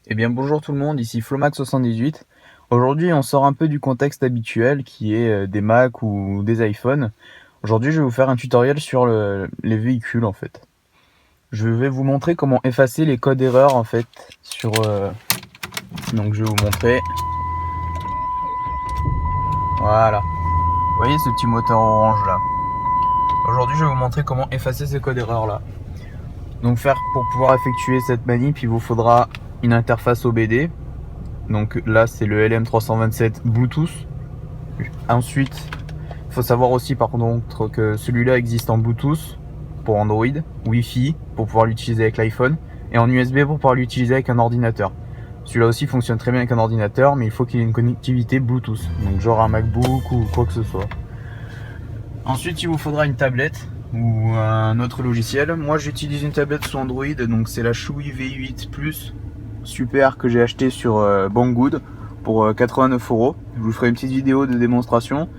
Eh bien bonjour tout le monde, ici Flomax78. Aujourd'hui on sort un peu du contexte habituel qui est des Mac ou des iPhones. Aujourd'hui je vais vous faire un tutoriel sur les véhicules en fait. Je vais vous montrer comment effacer les codes erreurs en fait sur... Donc je vais vous montrer. Voilà. Vous voyez ce petit moteur orange là. Aujourd'hui je vais vous montrer comment effacer ces codes erreurs là. Donc pour pouvoir effectuer cette manip il vous faudra une interface OBD. Donc là c'est le LM327 Bluetooth. Ensuite il faut savoir aussi par contre que celui-là existe en Bluetooth pour Android, Wi-Fi pour pouvoir l'utiliser avec l'iPhone et en USB pour pouvoir l'utiliser avec un ordinateur. Celui-là aussi fonctionne très bien avec un ordinateur, mais il faut qu'il ait une connectivité Bluetooth, donc genre un MacBook ou quoi que ce soit. Ensuite il vous faudra une tablette ou un autre logiciel. Moi j'utilise une tablette sous Android, donc c'est la Shui V8 Plus Super que j'ai acheté sur Banggood pour 89 €. Je vous ferai une petite vidéo de démonstration.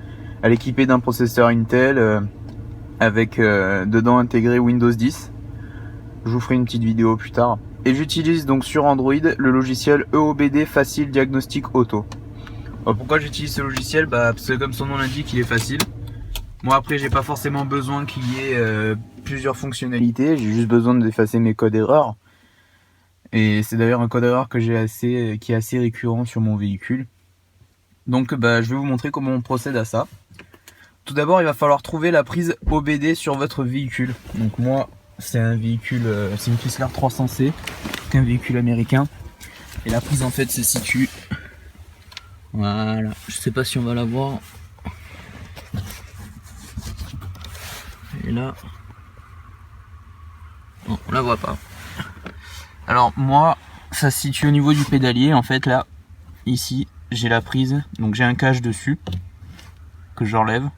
Elle est équipée d'un processeur Intel avec dedans intégré Windows 10. Je vous ferai une petite vidéo plus tard. Et j'utilise donc sur Android le logiciel EOBD Facile Diagnostic Auto. Pourquoi j'utilise ce logiciel? Parce que comme son nom l'indique, il est facile. Moi après j'ai pas forcément besoin qu'il y ait plusieurs fonctionnalités, j'ai juste besoin d'effacer mes codes erreurs. Et c'est d'ailleurs un code erreur que qui est assez récurrent sur mon véhicule. Donc je vais vous montrer comment on procède à ça. Tout d'abord il va falloir trouver la prise OBD sur votre véhicule. Donc moi c'est un véhicule, c'est une Chrysler 300C, un véhicule américain. Et la prise en fait se situe, voilà, je sais pas si on va la voir. Et là, non, on la voit pas. Alors moi, ça se situe au niveau du pédalier. En fait là, ici, j'ai la prise. Donc j'ai un cache dessus que j'enlève.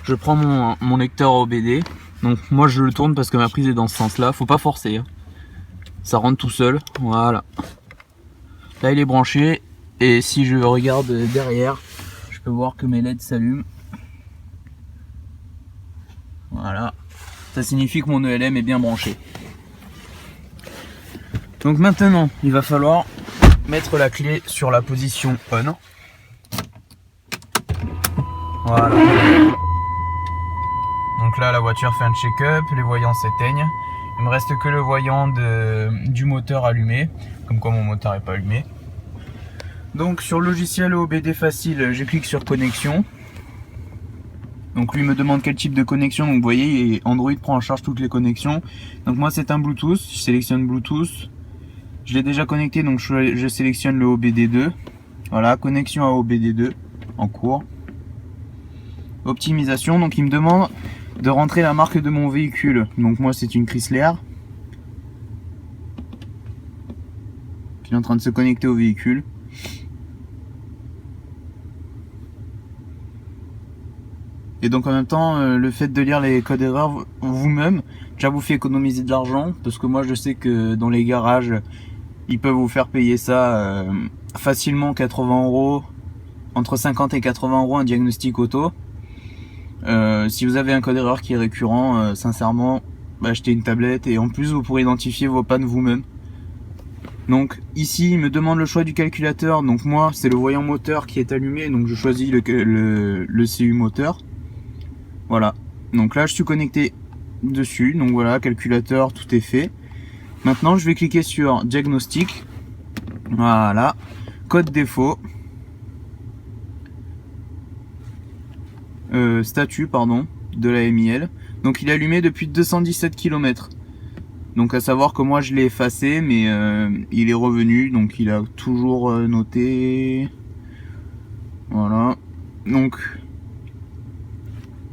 Je prends mon lecteur OBD. Donc moi je le tourne parce que ma prise est dans ce sens-là. Faut pas forcer. Hein. Ça rentre tout seul. Voilà. Là il est branché. Et si je regarde derrière, je peux voir que mes LED s'allument. Voilà. Ça signifie que mon ELM est bien branché. Donc maintenant, il va falloir mettre la clé sur la position on. Voilà. Donc là, la voiture fait un check-up, les voyants s'éteignent. Il me reste que le voyant du moteur allumé, comme quoi mon moteur n'est pas allumé. Donc sur le logiciel OBD Facile, je clique sur connexion. Donc lui me demande quel type de connexion, donc vous voyez Android prend en charge toutes les connexions. Donc moi c'est un Bluetooth, je sélectionne Bluetooth. Je l'ai déjà connecté donc je sélectionne le OBD2. Voilà, connexion à OBD2 en cours. Optimisation, donc il me demande de rentrer la marque de mon véhicule. Donc moi c'est une Chrysler. Qui est en train de se connecter au véhicule. Et donc en même temps, le fait de lire les codes erreurs vous-même, déjà vous fait économiser de l'argent, parce que moi je sais que dans les garages, ils peuvent vous faire payer ça facilement 80 €, entre 50 et 80 € un diagnostic auto. Si vous avez un code erreur qui est récurrent, sincèrement, achetez une tablette et en plus vous pourrez identifier vos pannes vous-même. Donc ici il me demande le choix du calculateur, donc moi c'est le voyant moteur qui est allumé, donc je choisis le CU moteur. Voilà, donc là je suis connecté dessus, donc voilà, calculateur, tout est fait. Maintenant je vais cliquer sur diagnostic, voilà, code défaut, statut pardon, de la MIL, donc il est allumé depuis 217 km. Donc à savoir que moi je l'ai effacé, mais il est revenu, donc il a toujours noté, voilà, donc...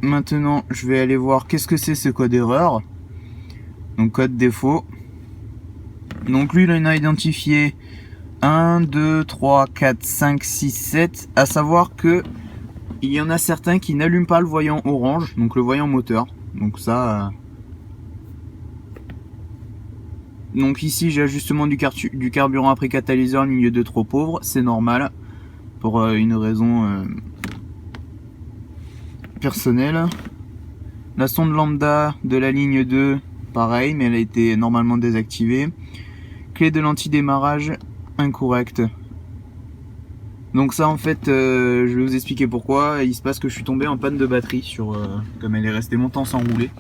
Maintenant, je vais aller voir qu'est-ce que c'est ce code erreur. Donc code défaut. Donc lui, il en a identifié 1, 2, 3, 4, 5, 6, 7. À savoir que il y en a certains qui n'allument pas le voyant orange, donc le voyant moteur. Donc ça, Donc ici j'ai ajustement du carburant après catalyseur, ligne 2 trop pauvre, c'est normal pour une raison personnelle. La sonde lambda de la ligne 2, pareil, mais elle a été normalement désactivée. Clé de l'anti-démarrage incorrecte. Donc ça en fait, je vais vous expliquer pourquoi. Il se passe que je suis tombé en panne de batterie sur, comme elle est restée longtemps sans rouler.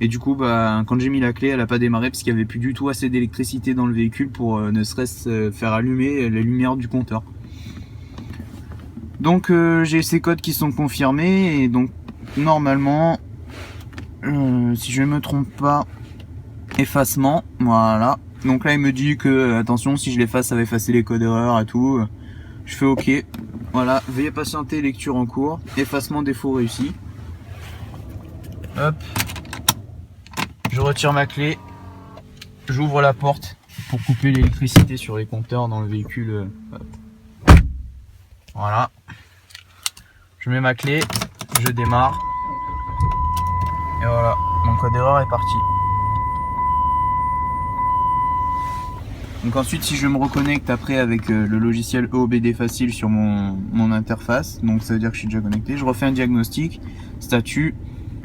Et du coup, quand j'ai mis la clé, elle a pas démarré parce qu'il n'y avait plus du tout assez d'électricité dans le véhicule pour ne serait-ce faire allumer la lumière du compteur. Donc j'ai ces codes qui sont confirmés et donc normalement, si je ne me trompe pas, effacement, voilà. Donc là il me dit que attention, si je l'efface ça va effacer les codes erreurs et tout. Je fais OK. Voilà, veuillez patienter, lecture en cours. Effacement défaut réussi. Hop. Je retire ma clé. J'ouvre la porte pour couper l'électricité sur les compteurs dans le véhicule. Voilà. Je mets ma clé, je démarre. Et voilà, mon code erreur est parti. Donc ensuite, si je me reconnecte après avec le logiciel EOBD facile sur mon interface, donc ça veut dire que je suis déjà connecté, je refais un diagnostic, statut,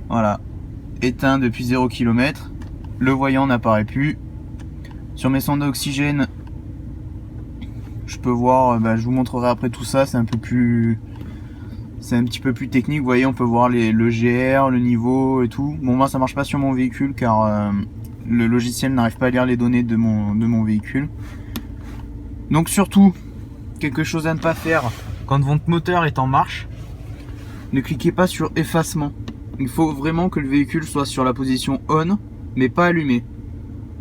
voilà, éteint depuis 0 km, le voyant n'apparaît plus. Sur mes sondes d'oxygène, je peux voir, je vous montrerai après tout ça, c'est un petit peu plus technique, vous voyez, on peut voir le GR, le niveau et tout. Bon, moi ça marche pas sur mon véhicule car le logiciel n'arrive pas à lire les données de mon véhicule. Donc surtout, quelque chose à ne pas faire quand votre moteur est en marche, ne cliquez pas sur effacement. Il faut vraiment que le véhicule soit sur la position on, mais pas allumé.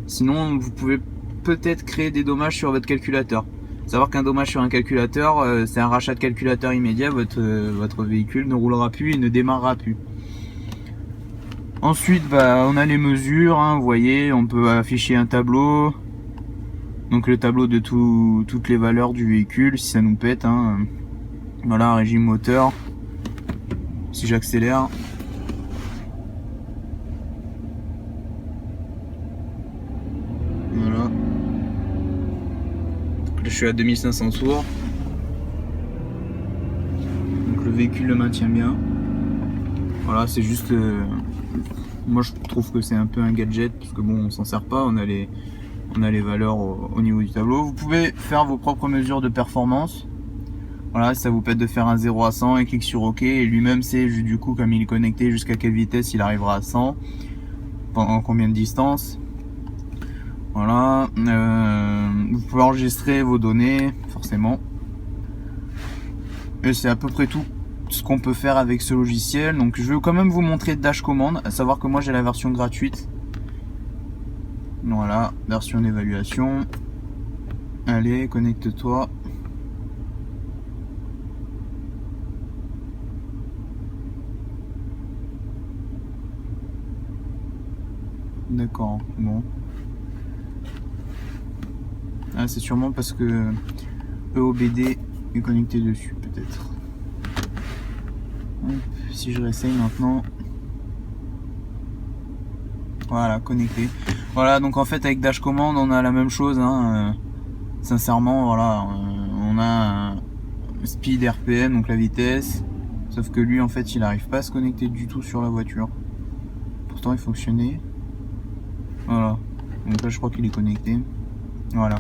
Sinon, vous pouvez peut-être créer des dommages sur votre calculateur. Savoir qu'un dommage sur un calculateur, c'est un rachat de calculateur immédiat, votre véhicule ne roulera plus et ne démarrera plus. Ensuite, on a les mesures, hein, vous voyez, on peut afficher un tableau. Donc le tableau de toutes les valeurs du véhicule, si ça nous pète. Hein. Voilà, régime moteur. Si j'accélère. Voilà. Donc là, je suis à 2500 tours. Donc le véhicule le maintient bien. Voilà, c'est juste... moi je trouve que c'est un peu un gadget parce que bon, on s'en sert pas, on a les valeurs au niveau du tableau. Vous pouvez faire vos propres mesures de performance. Voilà, ça vous permet de faire un 0 à 100 et clique sur OK. Et lui-même sait du coup, comme il est connecté, jusqu'à quelle vitesse il arrivera à 100, pendant combien de distance. Voilà, vous pouvez enregistrer vos données, forcément. Et c'est à peu près tout ce qu'on peut faire avec ce logiciel. Donc je vais quand même vous montrer Dash Command, à savoir que moi j'ai la version gratuite. Voilà, version d'évaluation. Allez, connecte-toi. D'accord, bon. Ah, c'est sûrement parce que EOBD est connecté dessus, peut-être. Si je réessaye maintenant. Voilà, connecté. Voilà, donc en fait avec Dash Command on a la même chose, hein. Sincèrement, voilà, on a un speed RPM, donc la vitesse, sauf que lui en fait il n'arrive pas à se connecter du tout sur la voiture. Pourtant il fonctionnait. Voilà, donc là je crois qu'il est connecté. Voilà.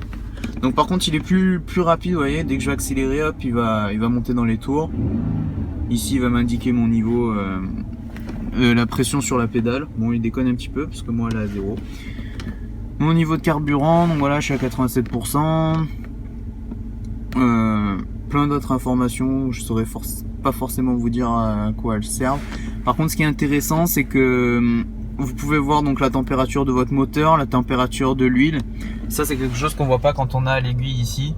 Donc par contre il est plus rapide, vous voyez, dès que je vais accélérer, hop, il va monter dans les tours. Ici il va m'indiquer mon niveau, la pression sur la pédale. Bon, il déconne un petit peu parce que moi elle est à 0. Mon niveau de carburant, donc voilà, je suis à 87%. Plein d'autres informations, je saurais pas forcément vous dire à quoi elles servent. Par contre, ce qui est intéressant, c'est que vous pouvez voir donc la température de votre moteur, la température de l'huile. Ça, c'est quelque chose qu'on voit pas quand on a l'aiguille ici.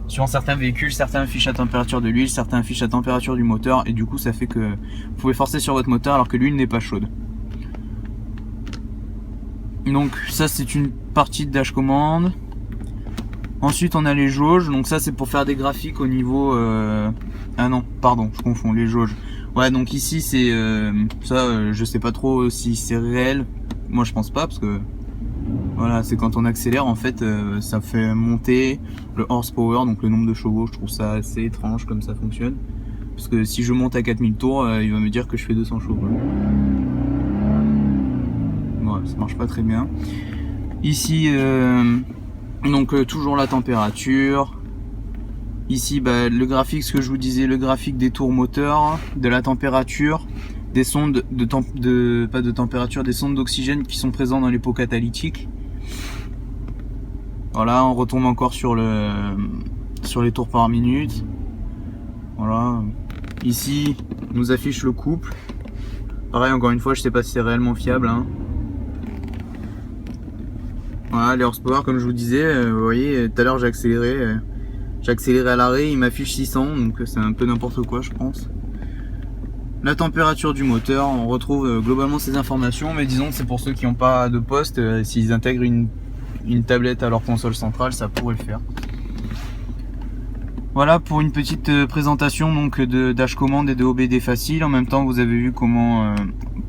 Sur certains véhicules, certains affichent la température de l'huile, certains affichent la température du moteur, et du coup ça fait que vous pouvez forcer sur votre moteur alors que l'huile n'est pas chaude. Donc ça c'est une partie de Dash Command. Ensuite on a les jauges, donc ça c'est pour faire des graphiques au niveau... Ah non, pardon, je confonds, les jauges. Ouais, donc ici c'est... je sais pas trop si c'est réel, moi je pense pas parce que Voilà, c'est quand on accélère en fait, ça fait monter le horsepower, donc le nombre de chevaux. Je trouve ça assez étrange comme ça fonctionne. Parce que si je monte à 4000 tours, il va me dire que je fais 200 chevaux. Ouais, ça marche pas très bien. Ici, donc toujours la température. Ici, le graphique, ce que je vous disais, le graphique des tours moteurs, de la température, des sondes pas de température, des sondes d'oxygène qui sont présentes dans les pots catalytiques. Voilà, on retombe encore sur les tours par minute. Voilà. Ici, on nous affiche le couple. Pareil, encore une fois, je sais pas si c'est réellement fiable, hein. Voilà, les horsepower, comme je vous disais, vous voyez, tout à l'heure j'ai accéléré à l'arrêt, il m'affiche 600, donc c'est un peu n'importe quoi, je pense. La température du moteur, on retrouve globalement ces informations, mais disons que c'est pour ceux qui n'ont pas de poste, s'ils intègrent une tablette à leur console centrale, ça pourrait le faire. Voilà pour une petite présentation donc de dash commande et de OBD facile. En même temps, vous avez vu comment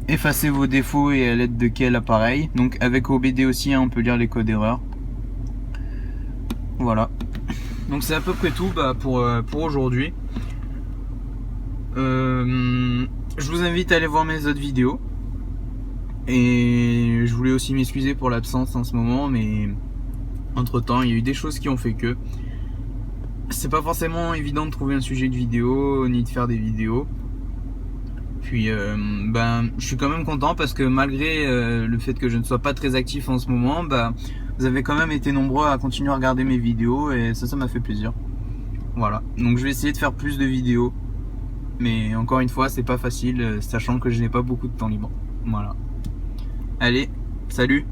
effacer vos défauts et à l'aide de quel appareil. Donc avec OBD aussi, hein, on peut lire les codes erreurs. Voilà. Donc c'est à peu près tout pour aujourd'hui. Je vous invite à aller voir mes autres vidéos. Et je voulais aussi m'excuser pour l'absence en ce moment, mais entre temps, il y a eu des choses qui ont fait que c'est pas forcément évident de trouver un sujet de vidéo ni de faire des vidéos. Puis je suis quand même content parce que malgré le fait que je ne sois pas très actif en ce moment, vous avez quand même été nombreux à continuer à regarder mes vidéos et ça m'a fait plaisir. Voilà, donc je vais essayer de faire plus de vidéos, mais encore une fois c'est pas facile sachant que je n'ai pas beaucoup de temps libre. Voilà. Allez, salut!